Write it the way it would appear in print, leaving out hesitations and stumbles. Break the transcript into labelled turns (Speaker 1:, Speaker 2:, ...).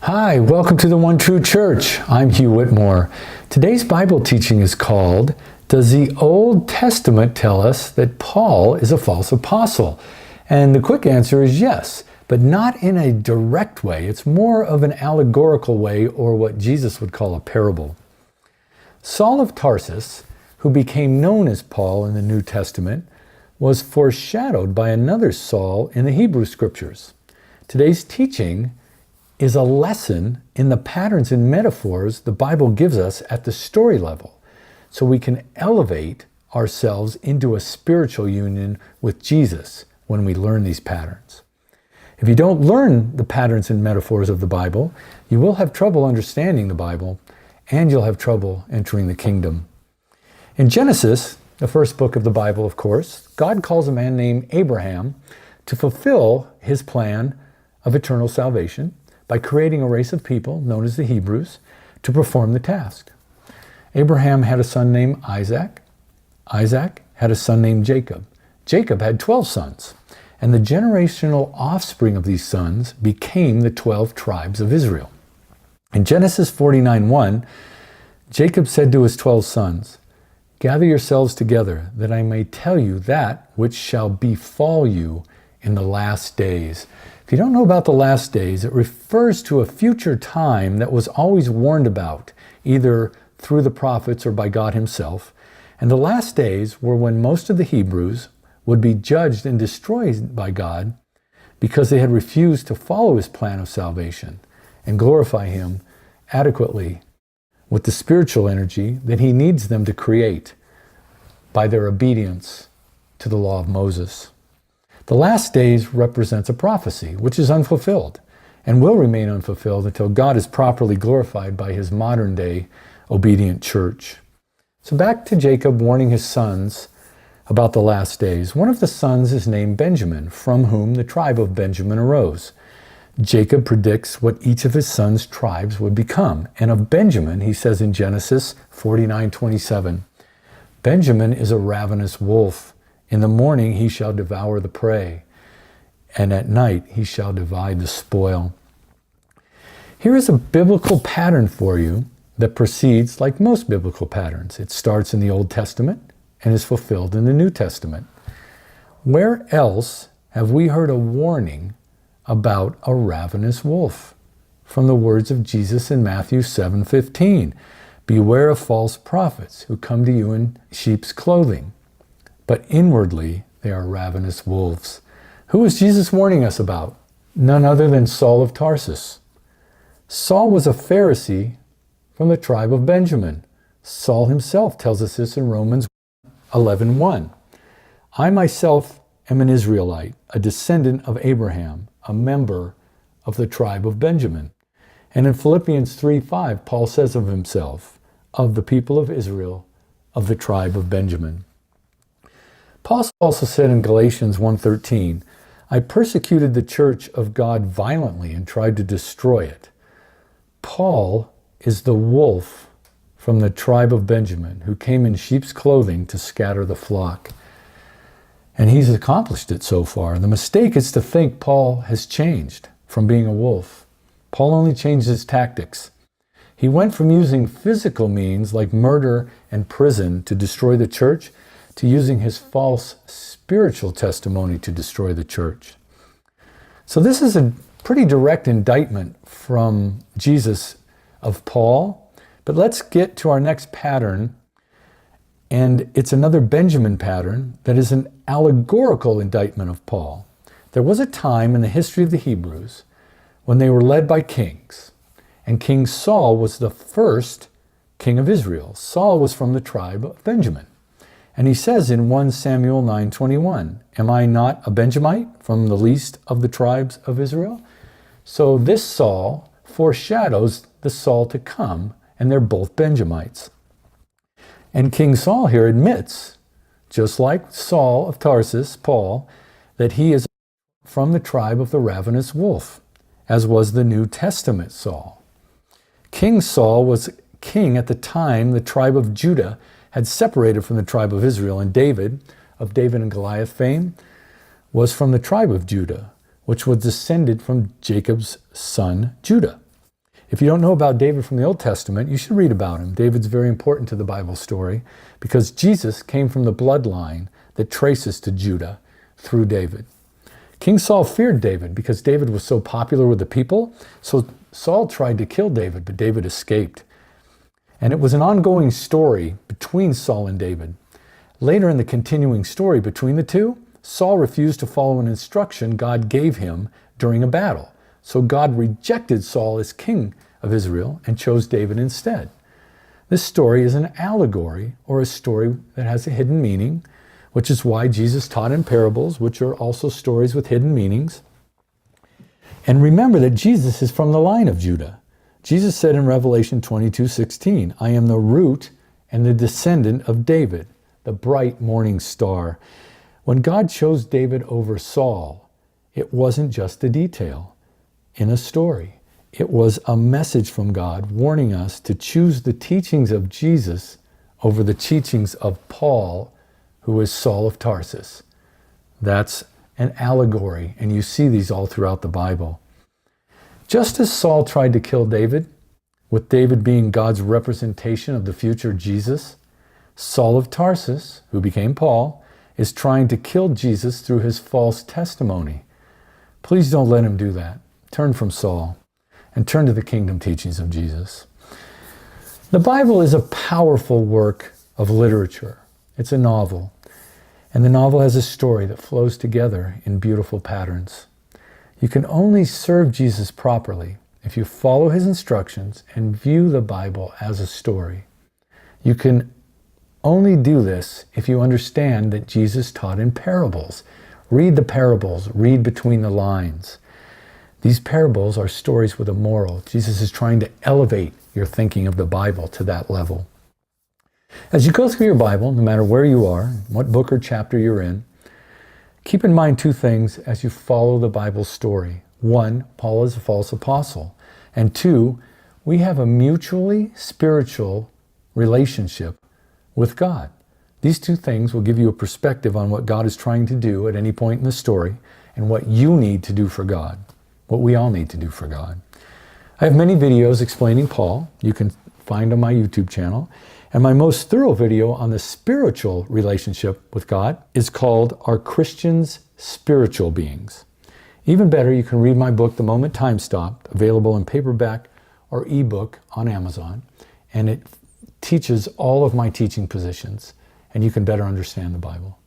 Speaker 1: Hi, welcome to the One True Church. I'm Hugh Whitmore. Today's Bible teaching is called, Does the Old Testament Tell Us That Paul is a False Apostle? And the quick answer is yes, but not in a direct way. It's more of an allegorical way, or what Jesus would call a parable. Saul of Tarsus, who became known as Paul in the New Testament, was foreshadowed by another Saul in the Hebrew Scriptures. Today's teaching is a lesson in the patterns and metaphors the Bible gives us at the story level, so we can elevate ourselves into a spiritual union with Jesus when we learn these patterns. If you don't learn the patterns and metaphors of the Bible, you will have trouble understanding the Bible, and you'll have trouble entering the kingdom. In Genesis, the first book of the Bible, of course, God calls a man named Abraham to fulfill his plan of eternal salvation by creating a race of people, known as the Hebrews, to perform the task. Abraham had a son named Isaac. Isaac had a son named Jacob. Jacob had 12 sons, and the generational offspring of these sons became the 12 tribes of Israel. In Genesis 49:1, Jacob said to his 12 sons, "Gather yourselves together, that I may tell you that which shall befall you in the last days." If you don't know about the last days, it refers to a future time that was always warned about, either through the prophets or by God himself. And the last days were when most of the Hebrews would be judged and destroyed by God because they had refused to follow his plan of salvation and glorify him adequately with the spiritual energy that he needs them to create by their obedience to the law of Moses. The last days represents a prophecy, which is unfulfilled and will remain unfulfilled until God is properly glorified by his modern day obedient church. So back to Jacob warning his sons about the last days. One of the sons is named Benjamin, from whom the tribe of Benjamin arose. Jacob predicts what each of his sons' tribes would become. And of Benjamin, he says in Genesis 49:27, "Benjamin is a ravenous wolf. In the morning he shall devour the prey, and at night he shall divide the spoil." Here is a biblical pattern for you that proceeds like most biblical patterns. It starts in the Old Testament and is fulfilled in the New Testament. Where else have we heard a warning about a ravenous wolf? From the words of Jesus in Matthew 7:15. "Beware of false prophets who come to you in sheep's clothing, but inwardly they are ravenous wolves." Who is Jesus warning us about? None other than Saul of Tarsus. Saul was a Pharisee from the tribe of Benjamin. Saul himself tells us this in Romans 11:1. "I myself am an Israelite, a descendant of Abraham, a member of the tribe of Benjamin." And in Philippians 3:5, Paul says of himself, "Of the people of Israel, of the tribe of Benjamin." Paul also said in Galatians 1:13, "I persecuted the church of God violently and tried to destroy it." Paul is the wolf from the tribe of Benjamin who came in sheep's clothing to scatter the flock. And he's accomplished it so far. The mistake is to think Paul has changed from being a wolf. Paul only changed his tactics. He went from using physical means like murder and prison to destroy the church to using his false spiritual testimony to destroy the church. So this is a pretty direct indictment from Jesus of Paul. But let's get to our next pattern, and it's another Benjamin pattern that is an allegorical indictment of Paul. There was a time in the history of the Hebrews when they were led by kings, and King Saul was the first king of Israel. Saul was from the tribe of Benjamin. And he says in 1 Samuel 9:21, "Am I not a Benjamite from the least of the tribes of Israel?" So this Saul foreshadows the Saul to come, and they're both Benjamites. And King Saul here admits, just like Saul of Tarsus, Paul, that he is from the tribe of the ravenous wolf, as was the New Testament Saul. King Saul was king at the time the tribe of Judah had separated from the tribe of Israel, and David, of David and Goliath fame, was from the tribe of Judah, which was descended from Jacob's son Judah. If you don't know about David from the Old Testament, you should read about him. David's very important to the Bible story because Jesus came from the bloodline that traces to Judah through David. King Saul feared David because David was so popular with the people. So Saul tried to kill David, but David escaped. And it was an ongoing story between Saul and David. Later in the continuing story between the two, Saul refused to follow an instruction God gave him during a battle. So God rejected Saul as king of Israel and chose David instead. This story is an allegory, or a story that has a hidden meaning, which is why Jesus taught in parables, which are also stories with hidden meanings. And remember that Jesus is from the line of Judah. Jesus said in Revelation 22:16, I am the root and the descendant of David, the bright morning star. When God chose David over Saul, it wasn't just a detail in a story. It was a message from God warning us to choose the teachings of Jesus over the teachings of Paul, who is Saul of Tarsus. That's an allegory, and you see these all throughout the Bible. Just as Saul tried to kill David, with David being God's representation of the future Jesus, Saul of Tarsus, who became Paul, is trying to kill Jesus through his false testimony. Please don't let him do that. Turn from Saul and turn to the kingdom teachings of Jesus. The Bible is a powerful work of literature. It's a novel, and the novel has a story that flows together in beautiful patterns. You can only serve Jesus properly if you follow his instructions and view the Bible as a story. You can only do this if you understand that Jesus taught in parables. Read the parables, read between the lines. These parables are stories with a moral. Jesus is trying to elevate your thinking of the Bible to that level. As you go through your Bible, no matter where you are, what book or chapter you're in, keep in mind two things as you follow the Bible story. One, Paul is a false apostle. And two, we have a mutually spiritual relationship with God. These two things will give you a perspective on what God is trying to do at any point in the story and what you need to do for God, what we all need to do for God. I have many videos explaining Paul. You can find on my YouTube channel. And my most thorough video on the spiritual relationship with God is called Are Christians Spiritual Beings? Even better, you can read my book, The Moment Time Stopped, available in paperback or ebook on Amazon. And it teaches all of my teaching positions, and you can better understand the Bible.